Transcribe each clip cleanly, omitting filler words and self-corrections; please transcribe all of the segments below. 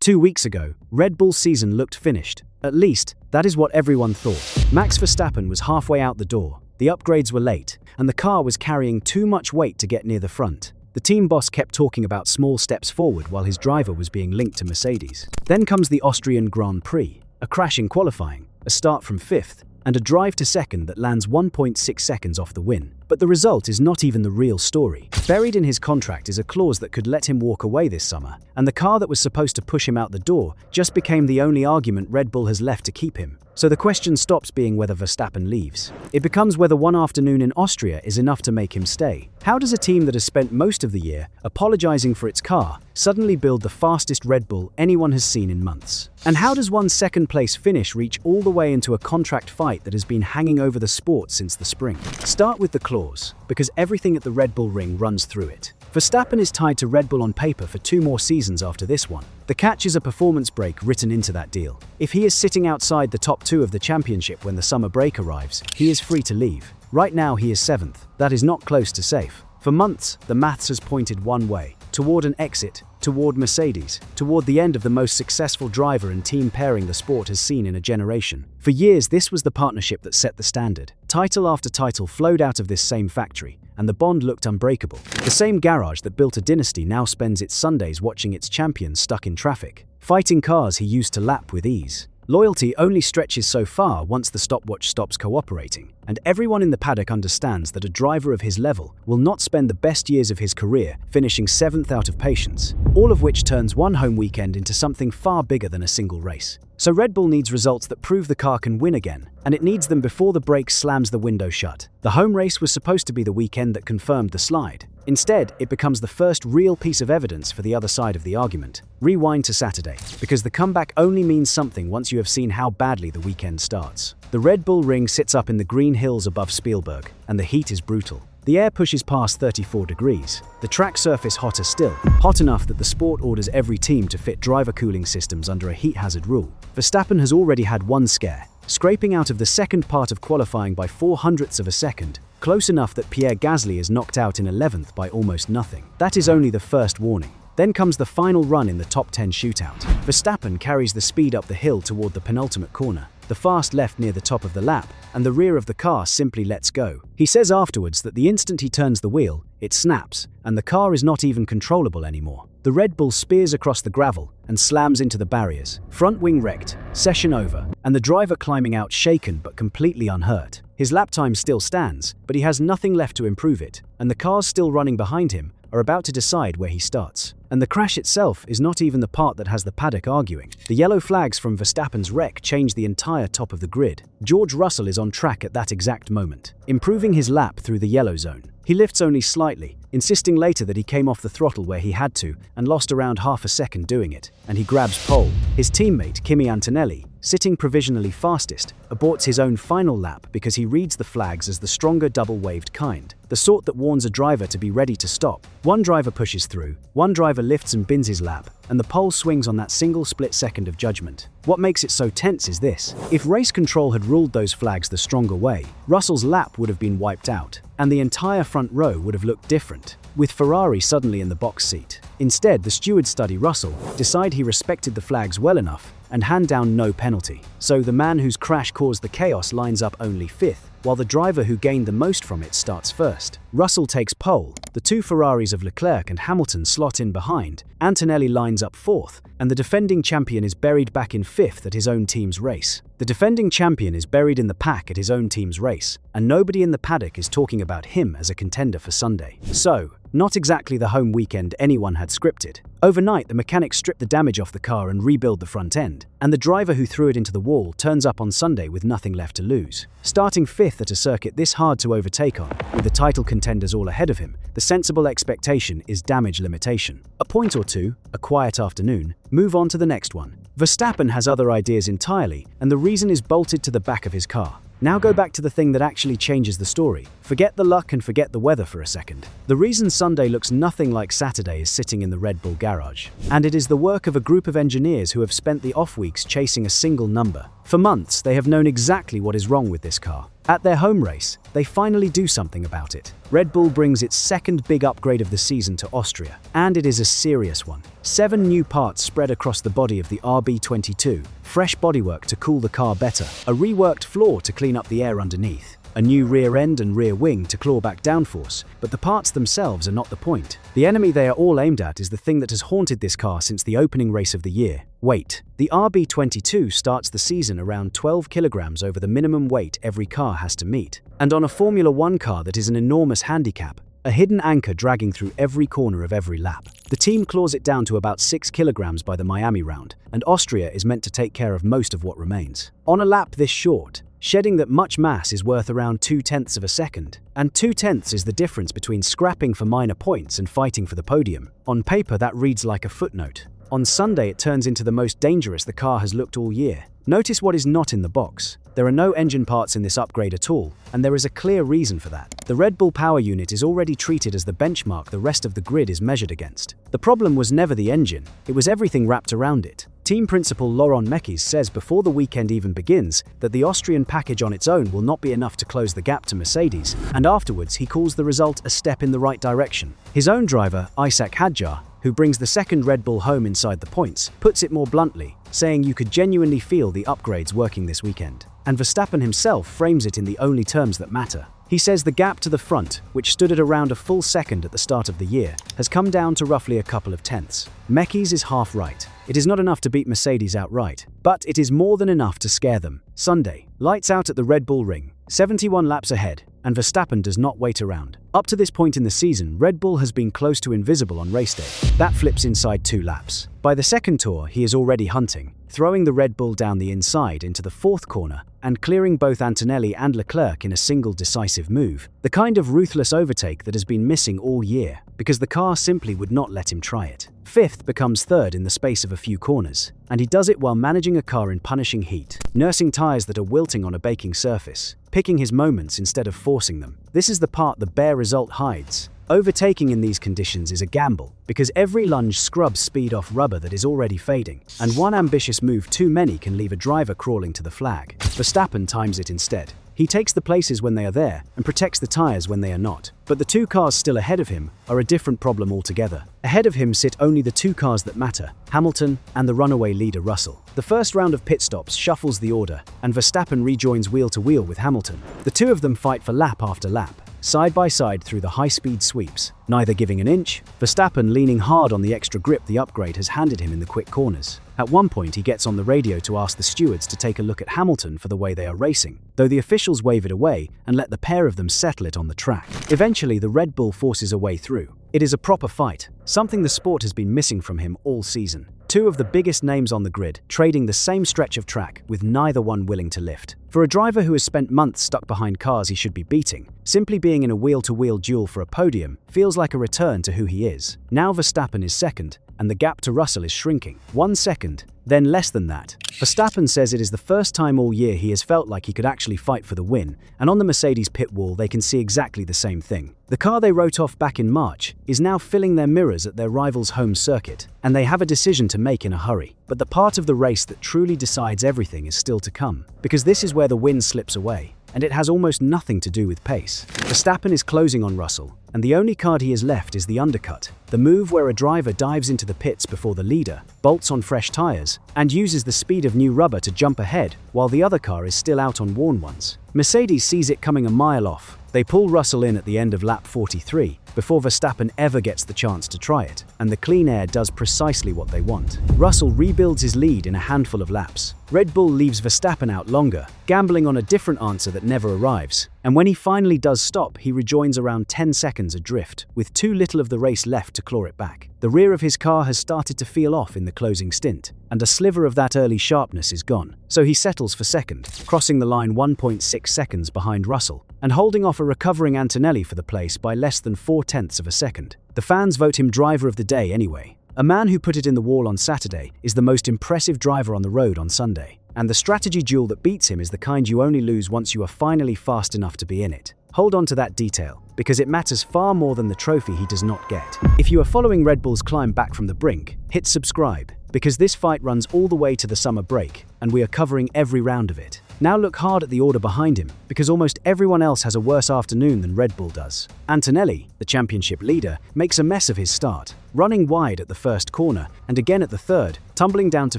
2 weeks ago, Red Bull's season looked finished. At least, that is what everyone thought. Max Verstappen was halfway out the door, the upgrades were late, and the car was carrying too much weight to get near the front. The team boss kept talking about small steps forward while his driver was being linked to Mercedes. Then comes the Austrian Grand Prix, a crash in qualifying, a start from 5th, and a drive to second that lands 1.6 seconds off the win. But the result is not even the real story. Buried in his contract is a clause that could let him walk away this summer, and the car that was supposed to push him out the door just became the only argument Red Bull has left to keep him. So the question stops being whether Verstappen leaves. It becomes whether one afternoon in Austria is enough to make him stay. How does a team that has spent most of the year apologizing for its car suddenly build the fastest Red Bull anyone has seen in months? And how does one second-place finish reach all the way into a contract fight that has been hanging over the sport since the spring? Start with the clause, because everything at the Red Bull ring runs through it. Verstappen is tied to Red Bull on paper for 2 more seasons after this one. The catch is a performance break written into that deal. If he is sitting outside the top 2 of the championship when the summer break arrives, he is free to leave. Right now he is 7th. That is not close to safe. For months, the maths has pointed one way, toward an exit, toward Mercedes, toward the end of the most successful driver and team pairing the sport has seen in a generation. For years, this was the partnership that set the standard. Title after title flowed out of this same factory, and the bond looked unbreakable. The same garage that built a dynasty now spends its Sundays watching its champions stuck in traffic, fighting cars he used to lap with ease. Loyalty only stretches so far once the stopwatch stops cooperating, and everyone in the paddock understands that a driver of his level will not spend the best years of his career finishing 7th out of patience, all of which turns one home weekend into something far bigger than a single race. So Red Bull needs results that prove the car can win again, and it needs them before the brake slams the window shut. The home race was supposed to be the weekend that confirmed the slide. Instead, it becomes the first real piece of evidence for the other side of the argument. Rewind to Saturday, because the comeback only means something once you have seen how badly the weekend starts. The Red Bull ring sits up in the green hills above Spielberg, and the heat is brutal. The air pushes past 34 degrees. The track surface hotter still, hot enough that the sport orders every team to fit driver cooling systems under a heat hazard rule. Verstappen has already had one scare, scraping out of the second part of qualifying by 0.04 of a second, close enough that Pierre Gasly is knocked out in 11th by almost nothing. That is only the first warning. Then comes the final run in the top 10 shootout. Verstappen carries the speed up the hill toward the penultimate corner, the fast left near the top of the lap, and the rear of the car simply lets go. He says afterwards that the instant he turns the wheel, it snaps, and the car is not even controllable anymore. The Red Bull spears across the gravel and slams into the barriers. Front wing wrecked, session over, and the driver climbing out shaken but completely unhurt. His lap time still stands, but he has nothing left to improve it, and the cars still running behind him are about to decide where he starts. And the crash itself is not even the part that has the paddock arguing. The yellow flags from Verstappen's wreck change the entire top of the grid. George Russell is on track at that exact moment, improving his lap through the yellow zone. He lifts only slightly, insisting later that he came off the throttle where he had to and lost around half a second doing it, and he grabs pole. His teammate, Kimi Antonelli, sitting provisionally fastest, aborts his own final lap because he reads the flags as the stronger double-waved kind, the sort that warns a driver to be ready to stop. One driver pushes through, one driver lifts and bins his lap, and the pole swings on that single split second of judgment. What makes it so tense is this: if race control had ruled those flags the stronger way, Russell's lap would have been wiped out, and the entire front row would have looked different, with Ferrari suddenly in the box seat. Instead, the stewards study Russell, decide he respected the flags well enough, and hand down no penalty. So the man whose crash caused the chaos lines up only 5th, while the driver who gained the most from it starts first. Russell takes pole, the 2 Ferraris of Leclerc and Hamilton slot in behind, Antonelli lines up 4th, and the defending champion is buried back in 5th at his own team's race. The defending champion is buried in the pack at his own team's race, and nobody in the paddock is talking about him as a contender for Sunday. So, not exactly the home weekend anyone had scripted. Overnight, the mechanics strip the damage off the car and rebuild the front end, and the driver who threw it into the wall turns up on Sunday with nothing left to lose. Starting 5th at a circuit this hard to overtake on, with the title contenders all ahead of him, the sensible expectation is damage limitation. A point or two, a quiet afternoon, move on to the next one. Verstappen has other ideas entirely, and the reason is bolted to the back of his car. Now go back to the thing that actually changes the story. Forget the luck and forget the weather for a second. The reason Sunday looks nothing like Saturday is sitting in the Red Bull garage. And it is the work of a group of engineers who have spent the off weeks chasing a single number: For months, they have known exactly what is wrong with this car. At their home race, they finally do something about it. Red Bull brings its second big upgrade of the season to Austria, and it is a serious one. 7 new parts spread across the body of the RB22, fresh bodywork to cool the car better, a reworked floor to clean up the air underneath, a new rear end and rear wing to claw back downforce, but the parts themselves are not the point. The enemy they are all aimed at is the thing that has haunted this car since the opening race of the year: weight. The RB22 starts the season around 12 kilograms over the minimum weight every car has to meet. And on a Formula 1 car that is an enormous handicap, a hidden anchor dragging through every corner of every lap. The team claws it down to about 6 kilograms by the Miami round, and Austria is meant to take care of most of what remains. On a lap this short, shedding that much mass is worth around 0.2 of a second, and 0.2 is the difference between scrapping for minor points and fighting for the podium. On paper, that reads like a footnote. On Sunday, it turns into the most dangerous the car has looked all year. Notice what is not in the box. There are no engine parts in this upgrade at all, and there is a clear reason for that. The Red Bull power unit is already treated as the benchmark the rest of the grid is measured against. The problem was never the engine, it was everything wrapped around it. Team principal Laurent Mekies says before the weekend even begins that the Austrian package on its own will not be enough to close the gap to Mercedes, and afterwards he calls the result a step in the right direction. His own driver, Isaac Hadjar, who brings the second Red Bull home inside the points, puts it more bluntly, saying you could genuinely feel the upgrades working this weekend. And Verstappen himself frames it in the only terms that matter. He says the gap to the front, which stood at around a full second at the start of the year, has come down to roughly a couple of tenths. Mekies is half right. It is not enough to beat Mercedes outright, but it is more than enough to scare them. Sunday, lights out at the Red Bull ring, 71 laps ahead, and Verstappen does not wait around. Up to this point in the season, Red Bull has been close to invisible on race day. That flips inside 2 laps. By the second tour, he is already hunting, throwing the Red Bull down the inside into the 4th corner and clearing both Antonelli and Leclerc in a single decisive move. The kind of ruthless overtake that has been missing all year, because the car simply would not let him try it. 5th becomes 3rd in the space of a few corners, and he does it while managing a car in punishing heat, nursing tyres that are wilting on a baking surface, picking his moments instead of forcing them. This is the part the bare result hides. Overtaking in these conditions is a gamble, because every lunge scrubs speed off rubber that is already fading, and one ambitious move too many can leave a driver crawling to the flag. Verstappen times it instead. He takes the places when they are there and protects the tyres when they are not. But the 2 cars still ahead of him are a different problem altogether. Ahead of him sit only the 2 cars that matter, Hamilton and the runaway leader Russell. The first round of pit stops shuffles the order, and Verstappen rejoins wheel to wheel with Hamilton. The 2 of them fight for lap after lap, side by side through the high-speed sweeps, neither giving an inch, Verstappen leaning hard on the extra grip the upgrade has handed him in the quick corners. At one point, he gets on the radio to ask the stewards to take a look at Hamilton for the way they are racing, though the officials wave it away and let the pair of them settle it on the track. Eventually, the Red Bull forces a way through. It is a proper fight, something the sport has been missing from him all season. 2 of the biggest names on the grid, trading the same stretch of track, with neither one willing to lift. For a driver who has spent months stuck behind cars he should be beating, simply being in a wheel-to-wheel duel for a podium feels like a return to who he is. Now Verstappen is second, and the gap to Russell is shrinking. 1 second, then less than that. Verstappen says it is the first time all year he has felt like he could actually fight for the win, and on the Mercedes pit wall they can see exactly the same thing. The car they wrote off back in March is now filling their mirrors at their rival's home circuit, and they have a decision to make in a hurry. But the part of the race that truly decides everything is still to come, because this is where the win slips away, and it has almost nothing to do with pace. Verstappen is closing on Russell, and the only card he has left is the undercut, the move where a driver dives into the pits before the leader, bolts on fresh tyres, and uses the speed of new rubber to jump ahead while the other car is still out on worn ones. Mercedes sees it coming a mile off. They pull Russell in at the end of lap 43, before Verstappen ever gets the chance to try it, and the clean air does precisely what they want. Russell rebuilds his lead in a handful of laps. Red Bull leaves Verstappen out longer, gambling on a different answer that never arrives, and when he finally does stop, he rejoins around 10 seconds adrift, with too little of the race left to claw it back. The rear of his car has started to feel off in the closing stint, and a sliver of that early sharpness is gone, so he settles for second, crossing the line 1.6 seconds behind Russell, and holding off a recovering Antonelli for the place by less than 0.4 of a second. The fans vote him driver of the day anyway. A man who put it in the wall on Saturday is the most impressive driver on the road on Sunday, and the strategy duel that beats him is the kind you only lose once you are finally fast enough to be in it. Hold on to that detail, because it matters far more than the trophy he does not get. If you are following Red Bull's climb back from the brink, hit subscribe. because this fight runs all the way to the summer break, and we are covering every round of it. Now look hard at the order behind him, because almost everyone else has a worse afternoon than Red Bull does. Antonelli, the championship leader, makes a mess of his start, running wide at the first corner and again at the third, tumbling down to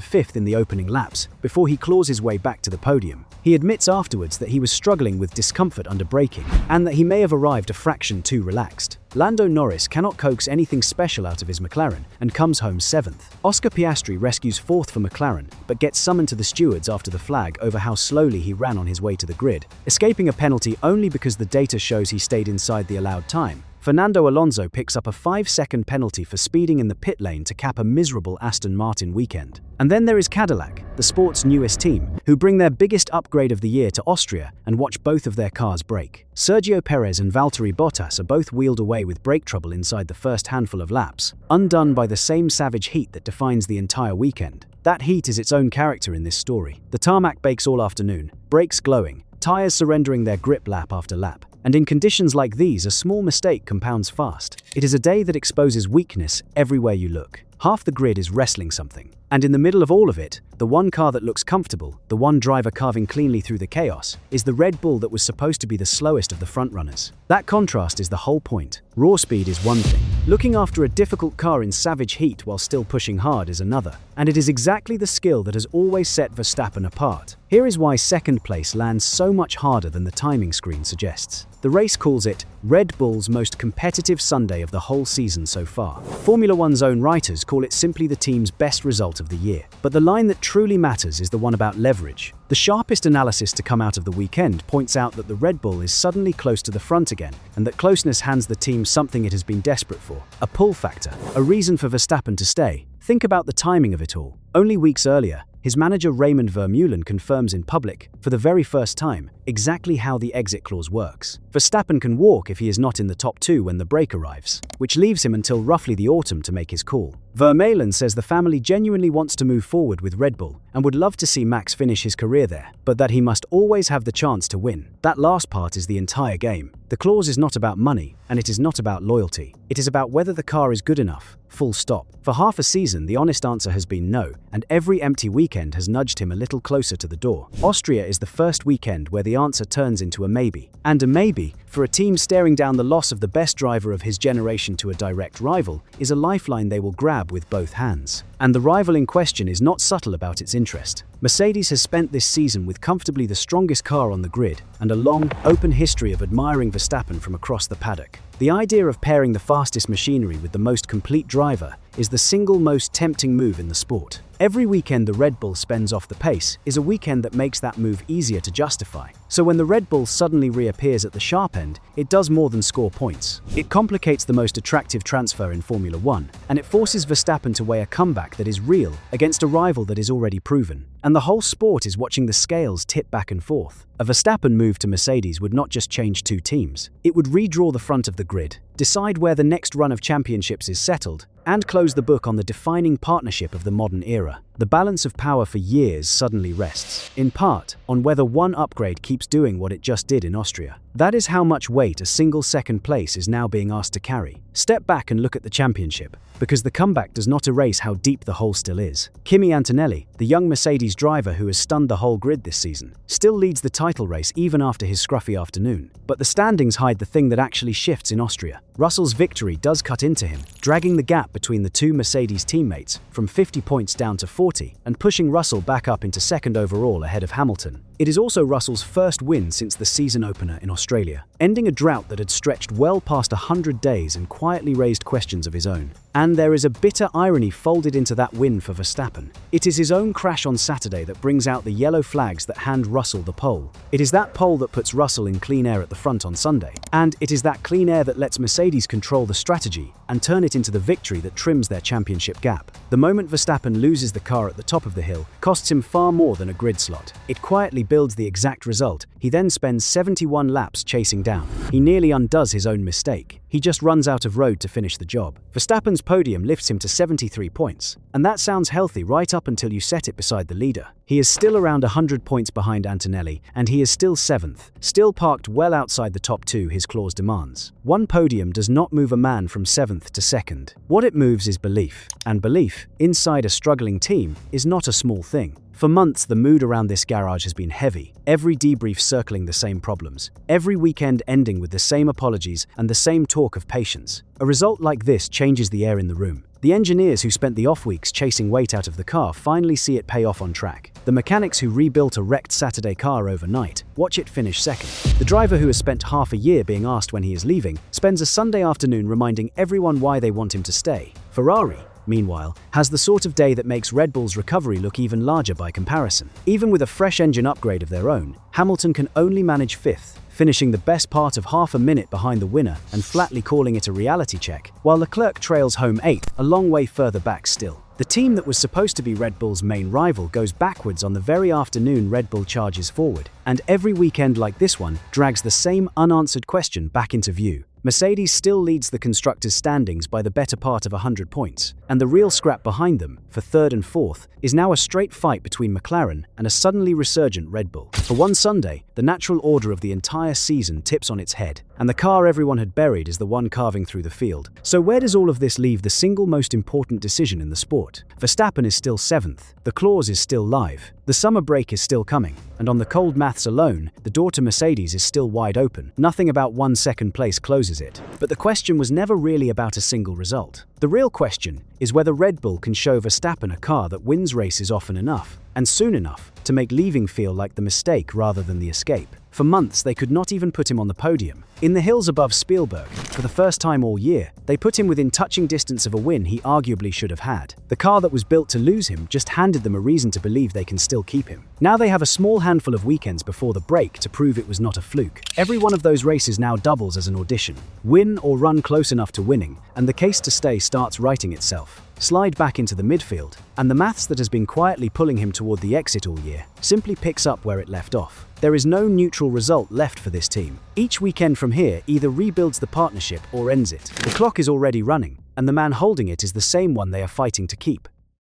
fifth in the opening laps before he claws his way back to the podium. He admits afterwards that he was struggling with discomfort under braking and that he may have arrived a fraction too relaxed. Lando Norris cannot coax anything special out of his McLaren and comes home 7th. Oscar Piastri rescues 4th for McLaren, but gets summoned to the stewards after the flag over how slowly he ran on his way to the grid, escaping a penalty only because the data shows he stayed inside the allowed time. Fernando Alonso picks up a 5-second penalty for speeding in the pit lane to cap a miserable Aston Martin weekend. And then there is Cadillac, the sport's newest team, who bring their biggest upgrade of the year to Austria and watch both of their cars break. Sergio Perez and Valtteri Bottas are both wheeled away with brake trouble inside the first handful of laps, undone by the same savage heat that defines the entire weekend. That heat is its own character in this story. The tarmac bakes all afternoon, brakes glowing, tires surrendering their grip lap after lap. And in conditions like these, a small mistake compounds fast. It is a day that exposes weakness everywhere you look. Half the grid is wrestling something. And in the middle of all of it, the one car that looks comfortable, the one driver carving cleanly through the chaos, is the Red Bull that was supposed to be the slowest of the frontrunners. That contrast is the whole point. Raw speed is one thing. Looking after a difficult car in savage heat while still pushing hard is another. And it is exactly the skill that has always set Verstappen apart. Here is why second place lands so much harder than the timing screen suggests. The race calls it Red Bull's most competitive Sunday of the whole season so far. Formula One's own writers call it simply the team's best result of the year. But the line that truly matters is the one about leverage. The sharpest analysis to come out of the weekend points out that the Red Bull is suddenly close to the front again, and that closeness hands the team something it has been desperate for, a pull factor, a reason for Verstappen to stay. Think about the timing of it all. Only weeks earlier, his manager Raymond Vermeulen confirms in public, for the very first time, exactly how the exit clause works. Verstappen can walk if he is not in the top 2 when the break arrives, which leaves him until roughly the autumn to make his call. Vermeulen says the family genuinely wants to move forward with Red Bull and would love to see Max finish his career there, but that he must always have the chance to win. That last part is the entire game. The clause is not about money, and it is not about loyalty. It is about whether the car is good enough. Full stop. For half a season, the honest answer has been no, and every empty weekend has nudged him a little closer to the door. Austria is the first weekend where the answer turns into a maybe. And a maybe, for a team staring down the loss of the best driver of his generation to a direct rival, is a lifeline they will grab with both hands. And the rival in question is not subtle about its interest. Mercedes has spent this season with comfortably the strongest car on the grid and a long, open history of admiring Verstappen from across the paddock. The idea of pairing the fastest machinery with the most complete driver is the single most tempting move in the sport. Every weekend the Red Bull spends off the pace is a weekend that makes that move easier to justify. So when the Red Bull suddenly reappears at the sharp end, it does more than score points. It complicates the most attractive transfer in Formula One, and it forces Verstappen to weigh a comeback that is real against a rival that is already proven. And the whole sport is watching the scales tip back and forth. A Verstappen move to Mercedes would not just change 2 teams. It would redraw the front of the grid, decide where the next run of championships is settled, and close the book on the defining partnership of the modern era. The balance of power for years suddenly rests, in part, on whether one upgrade keeps doing what it just did in Austria. That is how much weight a single second place is now being asked to carry. Step back and look at the championship, because the comeback does not erase how deep the hole still is. Kimi Antonelli, the young Mercedes driver who has stunned the whole grid this season, still leads the title race even after his scruffy afternoon. But the standings hide the thing that actually shifts in Austria. Russell's victory does cut into him, dragging the gap between the 2 Mercedes teammates from 50 points down to 40 and pushing Russell back up into second overall ahead of Hamilton. It is also Russell's first win since the season opener in Australia, ending a drought that had stretched well past 100 days and quietly raised questions of his own. And there is a bitter irony folded into that win for Verstappen. It is his own crash on Saturday that brings out the yellow flags that hand Russell the pole. It is that pole that puts Russell in clean air at the front on Sunday. And it is that clean air that lets Mercedes control the strategy and turn it into the victory that trims their championship gap. The moment Verstappen loses the car at the top of the hill costs him far more than a grid slot. It quietly builds the exact result he then spends 71 laps chasing down. He nearly undoes his own mistake. he just runs out of road to finish the job. Verstappen's podium lifts him to 73 points. And that sounds healthy right up until you set it beside the leader. He is still around 100 points behind Antonelli, and he is still 7th, still parked well outside the top 2 his clause demands. One podium does not move a man from 7th to 2nd. What it moves is belief. And belief, inside a struggling team, is not a small thing. For months, the mood around this garage has been heavy, every debrief circling the same problems, every weekend ending with the same apologies and the same talk of patience. A result like this changes the air in the room. The engineers who spent the off weeks chasing weight out of the car finally see it pay off on track. The mechanics who rebuilt a wrecked Saturday car overnight watch it finish second. The driver who has spent half a year being asked when he is leaving spends a Sunday afternoon reminding everyone why they want him to stay. Ferrari, meanwhile, has the sort of day that makes Red Bull's recovery look even larger by comparison. Even with a fresh engine upgrade of their own, Hamilton can only manage 5th, finishing the best part of half a minute behind the winner and flatly calling it a reality check, while Leclerc trails home 8th, a long way further back still. The team that was supposed to be Red Bull's main rival goes backwards on the very afternoon Red Bull charges forward, and every weekend like this one drags the same unanswered question back into view. Mercedes still leads the constructors' standings by the better part of 100 points, and the real scrap behind them, for 3rd and 4th, is now a straight fight between McLaren and a suddenly resurgent Red Bull. For one Sunday, the natural order of the entire season tips on its head, and the car everyone had buried is the one carving through the field. So where does all of this leave the single most important decision in the sport? Verstappen is still 7th, the clause is still live, the summer break is still coming, and on the cold maths alone, the door to Mercedes is still wide open. Nothing about 1 second place closes it. But the question was never really about a single result. The real question is whether Red Bull can show Verstappen a car that wins races often enough, and soon enough, to make leaving feel like the mistake rather than the escape. For months, they could not even put him on the podium. In the hills above Spielberg, for the first time all year, they put him within touching distance of a win he arguably should have had. The car that was built to lose him just handed them a reason to believe they can still keep him. Now they have a small handful of weekends before the break to prove it was not a fluke. Every one of those races now doubles as an audition. Win or run close enough to winning, and the case to stay starts writing itself. Slide back into the midfield, and the maths that has been quietly pulling him toward the exit all year simply picks up where it left off. There is no neutral result left for this team. Each weekend from here either rebuilds the partnership or ends it. The clock is already running, and the man holding it is the same one they are fighting to keep.